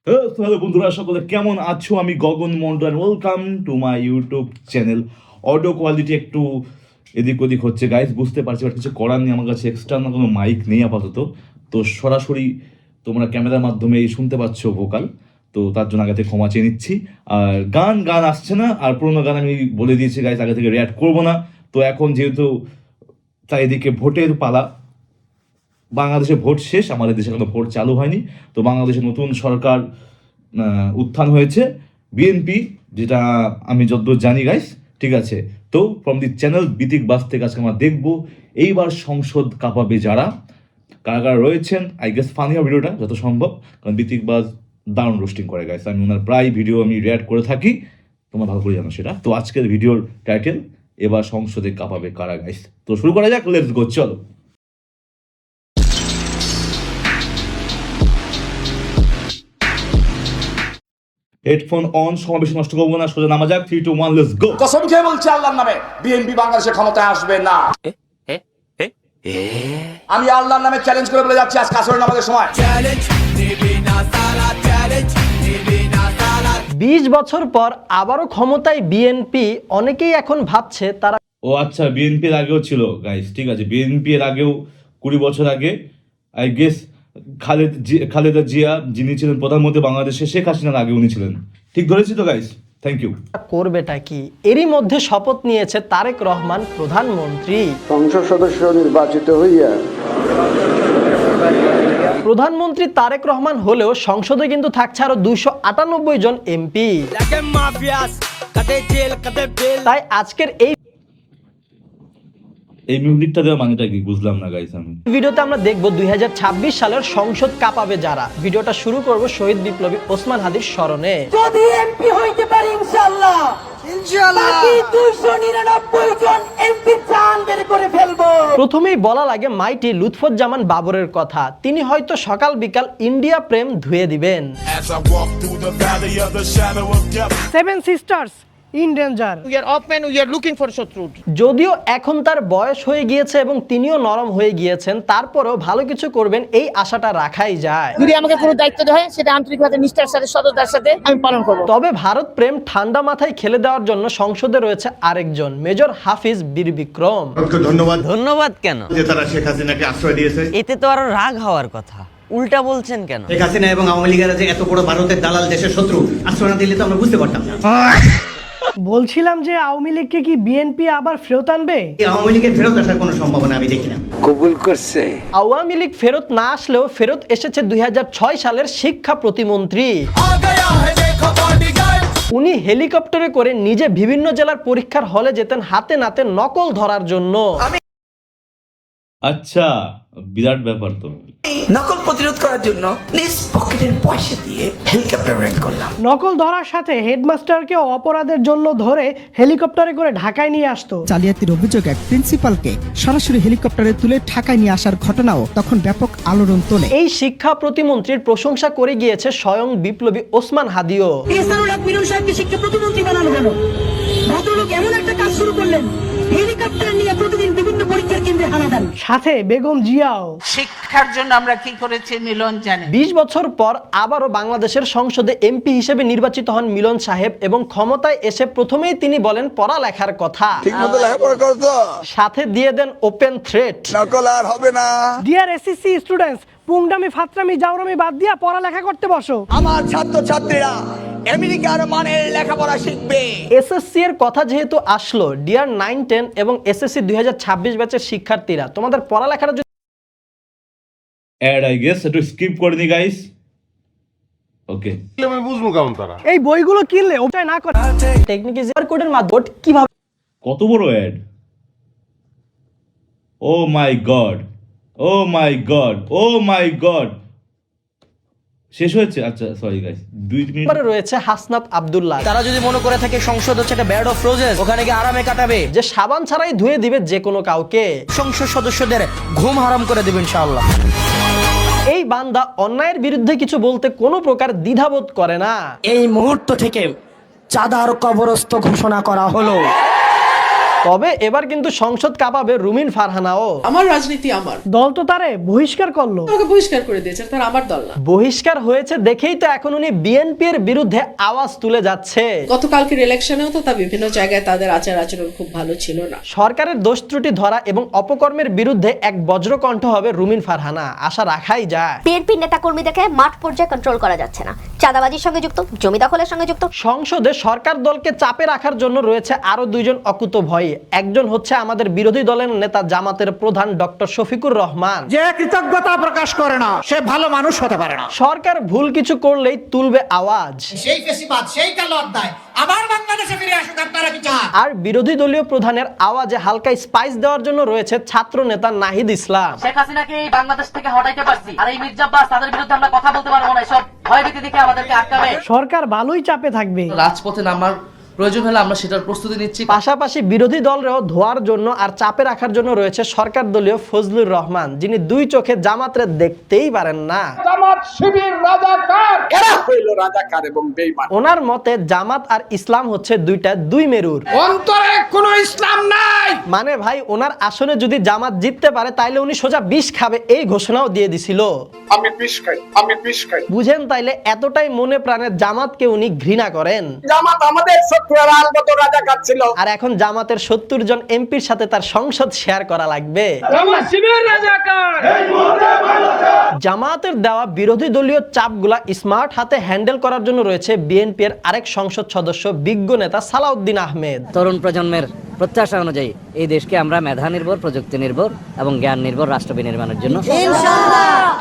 Hello বন্ধুরা, সকলে কেমন আছো? আমি Gagan Mondal, welcome to my YouTube channel. Audio quality একটু এদিক ওদিক হচ্ছে গাইজ, বুঝতে পারছি, বাট কিছু করার নেই। আমার কাছে এক্সটার্নাল কোনো মাইক নেই আপাতত, তো সরাসরি তোমরা ক্যামেরার মাধ্যমে শুনতে পাচ্ছ ভোকাল, তো তার জন্য আগে থেকে ক্ষমা চেয়ে নিচ্ছি। আর গান আসছে না, আর পুরোনো গান আমি বলে দিয়েছি গাইজ, আগে থেকে রিঅ্যাক্ট করবো না। তো এখন যেহেতু তাই এদিকে ভোটের পালা, বাংলাদেশে ভোট শেষ, আমাদের দেশে কোনো ভোট চালু হয়নি। তো বাংলাদেশে নতুন সরকার উত্থান হয়েছে, বিএনপি, যেটা আমি যতদূর জানি গাইস, ঠিক আছে। তো ফ্রম দি চ্যানেল বিতিক বাস থেকে আজকে আমরা দেখবো এইবার সংসদ কাঁপাবে যারা, কারা কারা রয়েছেন। আই গেস ফানি হবে ভিডিওটা যত সম্ভব, কারণ বিতিক বাস দারুণ রোস্টিং করে গাইস। আমি ওনার প্রায় ভিডিও আমি রিঅ্যাক্ট করে থাকি, তোমরা ভালো করে জানো সেটা। তো আজকের ভিডিওর টাইটেল এবার সংসদে কাঁপাবে কারা গাইস। তো শুরু করা যাক, লেটস গো, চলো। হেডফোন অন, সমাবেশ নষ্ট করবো না, সোজা নামা যাক। 3 2 1 লেটস গো। কসম খেয়ে বলছি আল্লাহর নামে, বিএনপি বাংলাদেশে ক্ষমতায় আসবে না। আমি আল্লাহর নামে চ্যালেঞ্জ করে বলে যাচ্ছি, আজ কাসরের নামাজের সময় 20 বছর পর আবারও ক্ষমতায় বিএনপি। অনেকেই এখন ভাবছে তারা ও আচ্ছা, বিএনপির আগেও ছিল গাইস, ঠিক আছে। বিএনপির আগেও 20 বছর আগে আই গেস খালেদা জিয়া, যিনি ছিলেন প্রধানমন্ত্রী বাংলাদেশে, শেখ হাসিনার আগে উনি ছিলেন। ঠিক ধরেছি তো গাইস? Thank you. করবেটা কি? এরই মধ্যে শপথ নিয়েছে তারেক রহমান প্রধানমন্ত্রী। সংসদ সদস্য নির্বাচিত হইয়া প্রধানমন্ত্রী তারেক রহমান হলেও সংসদে কিন্তু থাকছে আরো 298 জন এমপি। তাই আজকের এই মিউজিকটা দেওয়া মানেটা কি বুঝলাম না গাইস আমি। ভিডিওতে আমরা দেখব 2026 সালের সংসদ কাঁপাবে যারা। ভিডিওটা শুরু করব শহীদ বিপ্লবী ওসমান হাদির স্মরণে। যদি এমপি হইতে পারি ইনশাআল্লাহ, বাকি 299 জন এমপি চান বের করে ফেলবো। প্রথমেই বলা লাগে মাইটি লুৎফুজ্জামান বাবরের কথা। তিনি হয়তো সকাল বিকাল ইন্ডিয়া প্রেম ধুয়ে দিবেন। Seven sisters in danger. We are open, we are looking for Shatrut. যদিও এখন তার বয়স হয়ে গিয়েছে এবং তিনিও নরম হয়ে গিয়েছেন, তারপরেও ভালো কিছু করবেন এই আশাটা রাখাই যায়। যদি আমাকে কোনো দায়িত্ব দেওয়া হয়, সেটা আন্তরিকভাবে নিষ্ঠার সাথে, সততার সাথে আমি পালন করব। তবে ভারত প্রেম ঠান্ডা মাথায় খেলে দেওয়ার জন্য সংসদে রয়েছে আরেকজন, মেজর হাফিজ বীর বিক্রম। ধন্যবাদ কেন? যে তারা শেখ হাসিনাকে আশ্রয় দিয়েছে। এতে তো আরো রাগ হওয়ার কথা, উল্টা বলছেন কেন? শেখ হাসিনা এবং আওয়ামী লীগের যে এত বড় ভারতের দালাল, দেশের শত্রু, আশ্রয় না দিলে তো আমরা বুঝতে পারতাম না। বলছিলাম যে আওয়ামী লীগকে কি বিএনপি আবার ফেরত আনবে? এই আওয়ামী লীগের ফেরত আসার কোনো সম্ভাবনা আমি দেখি না। কবুল করছে। আওয়ামী লীগ ফেরত না আসলেও ফেরত এসেছে 2006 সালের শিক্ষা প্রতিমন্ত্রী। উনি হেলিকপ্টারে করে নিজে বিভিন্ন জেলার পরীক্ষার হলে যেতেন হাতে নাতে নকল ধরার জন্য। আচ্ছা, বিরাট ব্যাপার তো। নকল প্রতিরোধ করার জন্য নিজ পকেটের পয়সা দিয়ে হেলিকপ্টার রেন্ট করলাম। নকল ধরার সাথে হেডমাস্টারকে অপরাধের জন্য ধরে হেলিকপ্টারে করে ঢাকায় নিয়ে আসতো। জালিয়াতির অভিযোগ এক প্রিন্সিপালকে সরাসরি হেলিকপ্টারে তুলে ঢাকায় নিয়ে আসার ঘটনাও তখন ব্যাপক আলোড়ন তোলে। এই শিক্ষা প্রতিমন্ত্রীর প্রশংসা করে গিয়েছে স্বয়ং বিপ্লবী ওসমান হাদিও। এছাড়াও মিনন সাহেবকে শিক্ষা প্রতিমন্ত্রী বানানো গেল। ভদ্রলোক এমন একটা কাজ শুরু করলেন, হেলিকপ্টার নিয়ে প্রতিদিন বিভিন্ন পরীক্ষার কেন্দ্রে হানা দেন। সাথে বেগম জিয়াও। শিক্ষার জন্য আমরা কি করেছি মিলন জানেন। 20 বছর পর আবারও বাংলাদেশের সংসদে এমপি হিসেবে নির্বাচিত হন মিলন সাহেব এবং ক্ষমতায় এসে প্রথমেই তিনি বলেন পড়ালেখার কথা। ঠিকমতো লেখাপড়া করতো, সাথে দিয়ে দেন ওপেন থ্রেট। নকল আর হবে না। ডিয়ার এসএসসি স্টুডেন্টস, পুংডামি ফাত্রামি জাউরামি বাদ দিয়া পড়ালেখা করতে বসো। আমার ছাত্রছাত্রীরা আমেরিকার মানের লেখাপড়া শিখবে। এসএসসি এর কথা যেহেতু আসলো, ডিয়ার 9, 10 এবং এসএসসি 2026 ব্যাচের শিক্ষার্থীরা, তোমাদের পড়ালেখাটা অ্যাড আই গেস একটু স্কিপ করে নি গাইস। ওকে, আমি বুঝবো কেমন তারা। এই বইগুলো কিনলে ওটাই না করে টেকনিক ইজ কোডের মাধ্যমে কিভাবে কত বড় অ্যাড! ও মাই গড, ও মাই গড, ও মাই গড! শেষ হয়েছে? আচ্ছা সরি গাইস, 2 মিনিট রয়েছে হাসনাত আব্দুল্লাহ। তারা যদি মনে করে থাকে সংসদ হচ্ছে একটা ব্যাড অফ রোজেস, ওখানে গিয়ে আরামে কাটাবে, যে সাবান ছাড়াই ধুয়ে দিবে যে কোনো কাউকে, সংসদ সদস্যদের ঘুম হারাম করে দেবে ইনশাআল্লাহ। এই বান্দা অন্যায়ের বিরুদ্ধে কিছু বলতে কোনো প্রকার দ্বিধাবোধ করে না। এই মুহূর্ত থেকে চাঁদার কবরস্থ ঘোষণা করা হলো। তবে এবার কিন্তু সংসদ কাঁপাবে রুমিন ফারহানাও। আমার রাজনীতি আমার দল তো তারে বহিষ্কার করলো। আমাকে বহিষ্কার করে দিয়েছে, তার আমার দল না। বহিষ্কার হয়েছে দেখেই তো এখন উনি বিএনপির বিরুদ্ধে আওয়াজ তুলে যাচ্ছে। গতকালকের ইলেকশনেও তো তা বিভিন্ন জায়গায় তাদের আচার আচরণ খুব ভালো ছিল না। সরকারের দোষ ত্রুটি ধরা এবং অপকর্মের বিরুদ্ধে এক বজ্রকণ্ঠ হবে রুমিন ফারহানা, আশা রাখাই যায়। বিএনপি নেতাকর্মীদেরকে মাঠ পর্যায়ে কন্ট্রোল করা যাচ্ছে না, চাঁদাবাজির সঙ্গে যুক্ত, জমি দখলের সঙ্গে যুক্ত। সংসদে সরকার দলকে চাপে রাখার জন্য রয়েছে আরো দুইজন অকুতোভয়। একজন হচ্ছে আমাদের বিরোধী দলের নেতা জামাতের প্রধান ডক্টর শফিকুর রহমান। যে কৃতজ্ঞতা প্রকাশ করে না সে ভালো মানুষ হতে পারে না। সরকার ভুল কিছু করলেই তুলবে আওয়াজ। সেই ফেসিবাদ, সেই কালো অধ্যায় আবার বাংলাদেশে ফিরে আসুক, আপনারা কি চান? আর বিরোধী দলীয় প্রধানের আওয়াজে হালকা স্পাইস দেওয়ার জন্য রয়েছে ছাত্র নেতা নাহিদ ইসলাম। শেখ হাসিনাকে এই বাংলাদেশ থেকে হটাইতে পারছি, আর এই মির্জা আব্বাস তাদের বিরুদ্ধে আমরা কথা বলতে পারবো না, সব ভয়ভীতি দেখে আমাদেরকে আটকাবে। সরকার ভালোই চাপে থাকবে। রাজপথে নামার প্রয়োজন হলে আমরা সেটার প্রস্তুতি নিচ্ছি। পাশাপাশি বিরোধী দলরেও ধোয়ার জন্য আর চাপে রাখার জন্য রয়েছে সরকার দলীয় ফজলুর রহমান, যিনি দুই চোখে জামাতরে দেখতেই পারেন না। জামাত শিবির রাজাকার, এরা হইল রাজাকার এবং বেঈমান। ওনার মতে জামাত আর ইসলাম হচ্ছে দুই মেরুর, অন্তরে কোনো ইসলাম নাই। মানে ভাই ওনার আসনে যদি জামাত জিততে পারে তাইলে উনি সোজা বিষ খাবে, এই ঘোষণাও দিয়ে দিছিল। আমি বিষ খাই, আমি বিষ খাই। বুঝেন তাইলে এতটাই মনে প্রাণে জামাতকে উনি ঘৃণা করেন। জামাত আমাদের শত্রুরা আলবত রাজাকার ছিল। আর এখন জামাতের 70 জন এমপির সাথে তার সংসদ শেয়ার করা লাগবে। জামাত শিবির রাজাকার। জামাতের দেওয়া বিরোধী দলীয় চাপগুলা স্মার্ট হাতে হ্যান্ডেল করার জন্য রয়েছে বিএনপির আরেক সংসদ সদস্য বিজ্ঞ নেতা সালাউদ্দিন আহমেদ। তরুণ প্রজন্মের প্রত্যাশা অনুযায়ী এই দেশকে আমরা মেধা নির্ভর, প্রযুক্তি নির্ভর এবং জ্ঞান নির্ভর রাষ্ট্র বিনির্মাণের জন্য।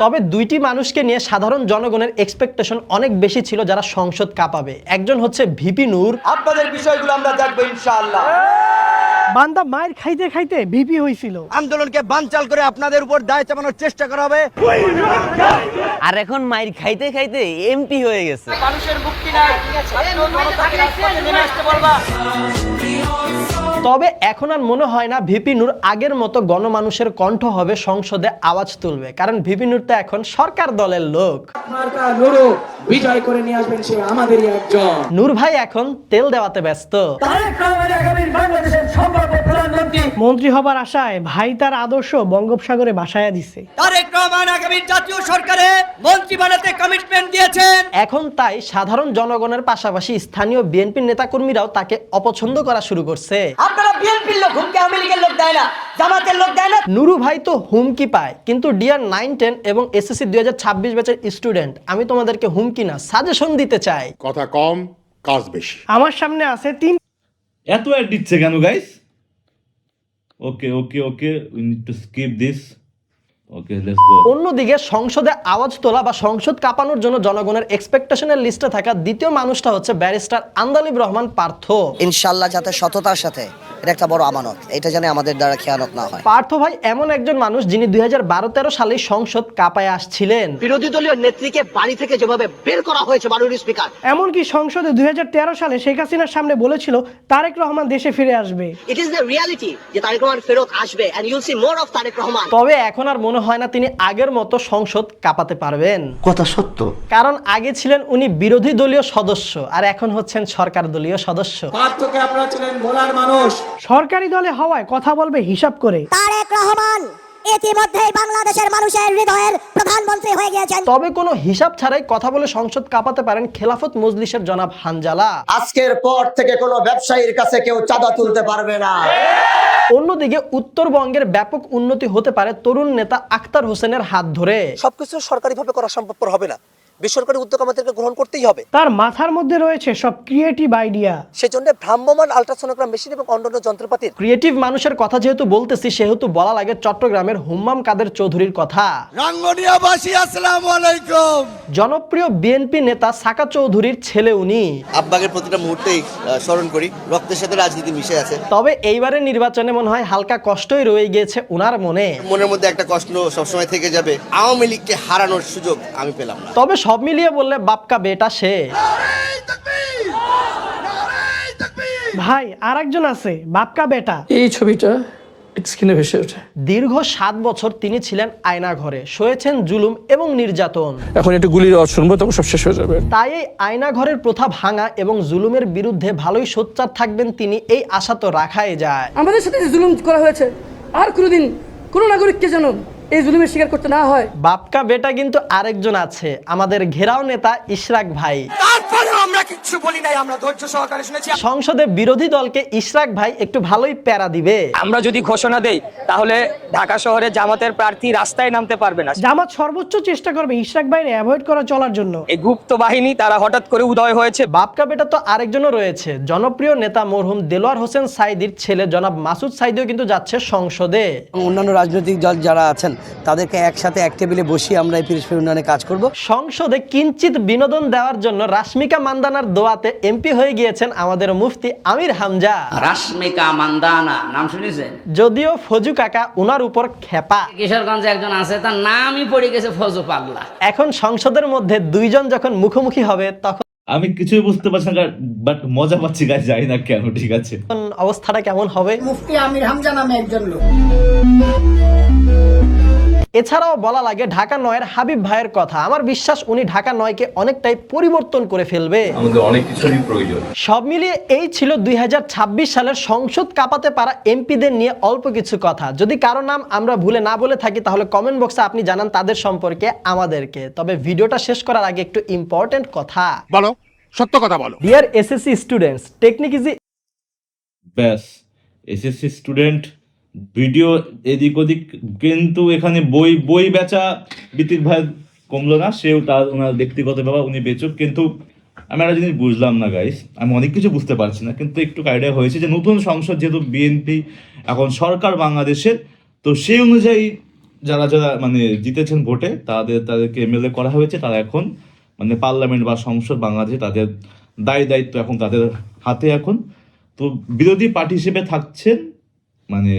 তবে দুইটি মানুষকে নিয়ে সাধারণ জনগণের এক্সপেকটেশন অনেক বেশি ছিল যারা সংসদ কাঁপাবে। একজন হচ্ছে ভিপি নূর। আপনাদের বিষয়গুলো আমরা দেখবো ইনশাআল্লাহ। বান্দা মায়ের খাইতে খাইতে ভিপি হয়েছিল। আন্দোলনকে বানচাল করে আপনাদের উপর দায় চাপানোর চেষ্টা করা হবে। আর এখন মাইর খাইতে খাইতে এমপি হয়ে গেছে। মানুষের মুক্তি নাই, তবে এখন আর মনে হয় না ভিপি নূর আগের মতো গণমানুষের কণ্ঠ হবে, সংসদে আওয়াজ তুলবে, কারণ ভিপি নূর তো এখন সরকার দলের লোক। বিজয় করে নিয়ে আসবেন সে আমাদেরই একজন। নূর ভাই এখন তেল দেওয়াতে ব্যস্ত। মন্ত্রী হবার আশায় ভাই তার আদর্শ বঙ্গোপসাগরে ভাসায়া দিছে। তারেক রহমান আগামী জাতীয় সরকারে মন্ত্রী বানাতে কমিটমেন্ট দিয়েছেন। এখন তাই সাধারণ জনগণের পাশাপাশি স্থানীয় বিএনপি নেতাকর্মীরাও তাকে অপছন্দ করা শুরু করছে। আপনারা বিএনপির লোক, হুমকি আওয়ামী লীগের লোক দেয় না, জামাতের লোক দেয় না। নুরু ভাই তো হুমকি পায়, কিন্তু ডিয়ার 9, 10 এবং এসএসসি 2026 ব্যাচের স্টুডেন্ট, আমি তোমাদেরকে হুমকি না সাজেশন দিতে চাই। কথা কম কাজ বেশি। আমার সামনে আছে 3 এত অ্যাড দিচ্ছে কেন guys? Okay okay okay, we need to skip this. Okay let's go. অন্যদিকে সংসদে আওয়াজ তোলা বা সংসদ কাঁপানোর জন্য জনগণের এক্সপেকটেশনের লিস্টে থাকা দ্বিতীয় মানুষটা হচ্ছে ব্যারিস্টার আন্দালিব রহমান পার্থ। ইনশাআল্লাহ যাতে সততার সাথে, এটা একটা বড় আমানত, এটা যেন আমাদের দ্বারা খেয়ানত না হয়। পার্থ ভাই এমন একজন মানুষ যিনি 2012-13 সালে সংসদ কাঁপায় আসছিলেন। বিরোধী দলীয় নেত্রীকে বাড়ি থেকে যেভাবে বের করা হয়েছে মাননীয় স্পিকার, এমনকি সংসদে 2013 সালে শেখ হাসিনার সামনে বলেছিল তারেক রহমান দেশে ফিরে আসবে। ইট ইজ দ্য রিয়ালিটি যে তারেক রহমান ফেরত আসবে, and you will see more of Tarek Rahman. তবে এখন আর মনে হয় না তিনি আগের মতো সংসদ কাঁপাতে পারবেন। কথা সত্য, কারণ আগে ছিলেন উনি বিরোধী দলীয় সদস্য আর এখন হচ্ছেন সরকার দলীয় সদস্য। পার্থকে আপনারা ছিলেন বলার মানুষ। সরকারি দলে হওয়ায় কথা বলবে হিসাব করে। তারেক রহমান ইতিমধ্যেই বাংলাদেশের মানুষের হৃদয়ের প্রধানমন্ত্রী হয়ে গিয়েছেন। তবে কোনো হিসাব ছাড়াই কথা বলে সংসদ কাঁপাতে পারেন খেলাফত মজলিসের জনাব হানজালা। আজকের পর থেকে কোনো ব্যবসায়ীর কাছে কেউ চাঁদা তুলতে পারবে না। অন্যদিকে উত্তরবঙ্গের ব্যাপক উন্নতি হতে পারে তরুণ নেতা আখতার হোসেনের হাত ধরে। সবকিছু সরকারিভাবে করা সম্ভবপর হবে না, বেসরকারি উদ্যোগ আমাদেরকে গ্রহণ করতেই হবে। তার মাথার মধ্যে রয়েছে সব ক্রিয়েটিভ আইডিয়া। সেজন্য ভ্রাম্যমাণ আল্ট্রাসোনোগ্রাম মেশিন এবং অন্যান্য যন্ত্রপাতির। ক্রিয়েটিভ মানুষের কথা যেহেতু বলতেছি সেহেতু বলা লাগে চট্টগ্রামের হুম্মাম কাদের চৌধুরীর কথা। রাঙ্গনিয়াবাসী আসসালামু আলাইকুম। জনপ্রিয় বিএনপি নেতা সাকা চৌধুরীর ছেলে উনি। আব্বাকে প্রতিটা মুহূর্তেই স্মরণ করি, রক্তের সাথে রাজনীতি মিশে আছে। তবে এইবারের নির্বাচনে মনে হয় হালকা কষ্টই রয়ে গিয়েছে উনার মনে। মনের মধ্যে একটা কষ্ট সবসময় থেকে যাবে, আওয়ামী লীগকে হারানোর সুযোগ আমি পেলাম না। তবে সব মিলিয়ে বললে বাপকা বেটা সে। ভাই আরেকজন আছে বাপকা বেটা। এই ছবিটা স্ক্রিনে ভেসে ওঠে। দীর্ঘ 7 বছর তিনি ছিলেন আয়না ঘরে, সয়েছেন জুলুম এবং নির্যাতন। এখন একটু গুলির আওয়াজ শুনবো, তখন সব শেষ হয়ে যাবে। তাই এই আয়না ঘরের প্রথা ভাঙা এবং জুলুমের বিরুদ্ধে ভালোই সোচ্চার থাকবেন তিনি, এই আশা তো রাখাই যায়। আমাদের সাথে যে জুলুম করা হয়েছে, আর কোনোদিন কোনো নাগরিককে যেন এই জুলুমের শিকার করতে না হয়। বাপকা বেটা কিন্তু আরেকজন আছে, আমাদের ঘেরাও নেতা ইশরাক ভাই। আমরা কিচ্ছু বলি নাই, আমরা ধৈর্য সহকারে শুনেছি। সংসদে বিরোধী দলকে ইশরাক ভাই একটু ভালোই প্যারা দিবে। আমরা যদি ঘোষণা দেই তাহলে ঢাকা শহরে জামাতের প্রার্থী রাস্তায় নামতে পারবে না। জামাত সর্বোচ্চ চেষ্টা করবে ইশরাক ভাইরে অ্যাভয়েড করা চলার জন্য। এই গুপ্ত বাহিনী তারা হঠাৎ করে উদয় হয়েছে। বাপকা বেটা তো আরেকজনও রয়েছে, জনপ্রিয় নেতা মরহুম দেলোয়ার হোসেন সাইদির ছেলে জনাব মাসুদ সাইদিও কিন্তু যাচ্ছে সংসদে। অন্যান্য রাজনৈতিক দল যারা আছেন তাদেরকে একসাথে এক টেবিলে বসিয়ে আমরা এই পিরিশপুর উন্নয়নে কাজ করব। সংসদে কিঞ্চিত বিনোদন দেওয়ার জন্য রাশমিকা মান্দানার দোয়াতে এমপি হয়ে গিয়েছেন আমাদের মুফতি আমির হামজা। রাশমিকা মান্দানা নাম শুনেছেন? যদিও ফজু কাকা উনার উপর খেপা। কিশোরগঞ্জে একজন আছে, তার নামই পড়ে গেছে ফজু পাগলা। এখন সংসদের মধ্যে দুইজন যখন মুখোমুখি হবে তখন আমি কিছুই বুঝতে পারছি না, বাট মজা পাচ্ছি গাইস, জানি না কেন। ঠিক আছে, অবস্থাটা কেমন হবে? মুফতি আমির হামজা নামে একজন লোক। এছাড়াও বলা লাগে ঢাকা 9-এর হাবিব ভাইয়ের কথা। আমার বিশ্বাস উনি ঢাকা 9-কে অনেকটাই পরিবর্তন করে ফেলবে। আমাদের অনেক কিছুরই প্রয়োজন। সব মিলিয়ে এই ছিল 2026 সালের সংসদ কাঁপাতে পারা এমপিদের নিয়ে অল্প কিছু কথা। যদি কারো নাম আমরা ভুলে না বলে থাকি তাহলে কমেন্ট বক্সে আপনি জানান তাদের সম্পর্কে আমাদেরকে। তবে ভিডিওটা শেষ করার আগে একটু ইম্পর্টেন্ট কথা বলো, সত্য কথা বলো। Dear SSC students, technique is ব্যাস, এসএসসি স্টুডেন্ট ভিডিও এদিক ওদিক, কিন্তু এখানে বই বেচা বিতিক ভাই কমলো না। সেও তার ওনার ব্যক্তিগত ব্যাপার, উনি বেচুক। কিন্তু আমি একটা জিনিস বুঝলাম না গাইস, আমি অনেক কিছু বুঝতে পারছি না, কিন্তু একটু আইডিয়া হয়েছে যে নতুন সংসদ যেহেতু বিএনপি এখন সরকার বাংলাদেশের, তো সেই অনুযায়ী যারা যারা মানে জিতেছেন ভোটে তাদেরকে এমএলএ করা হয়েছে। তারা এখন মানে পার্লামেন্ট বা সংসদ বাংলাদেশে তাদের দায়িত্ব এখন তাদের হাতে। এখন তো বিরোধী পার্টি হিসেবে থাকছেন, মানে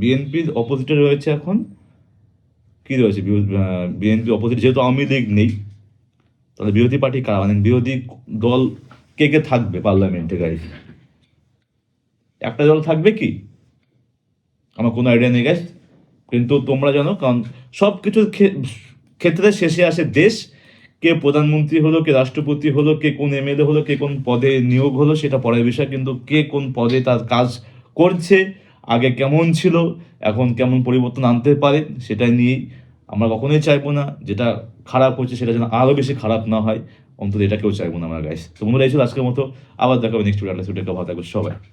বিএনপির অপোজিটে রয়েছে এখন কি রয়েছে, বিএনপি অপোজিট যেহেতু আওয়ামী লীগ নেই, তাহলে বিরোধী পার্টি কারা, মানে বিরোধী দল কে কে থাকবে পার্লামেন্টে গাইস? একটা দল থাকবে কি? আমার কোনো আইডিয়া নেই গাইস, কিন্তু তোমরা জানো। কারণ সব কিছুর ক্ষেত্রে শেষে আসে দেশ। কে প্রধানমন্ত্রী হলো, কে রাষ্ট্রপতি হলো, কে কোন এমএলএ হলো, কে কোন পদে নিয়োগ হলো, সেটা পরের বিষয়। কিন্তু কে কোন পদে তার কাজ করছে, আগে কেমন ছিল, এখন কেমন পরিবর্তন আনতে পারে, সেটা নিয়েই আমরা কখনোই চাইবো না যেটা খারাপ হচ্ছে সেটা যেন আরও বেশি খারাপ না হয়, অন্তত এটা কেউ চাইবো না আমরা গাইস। তো বন্ধুরা, এই ছিল আজকের মতো। আবার দেখা হবে নেক্সট ভিডিও। ভালো থাকবে সবাই।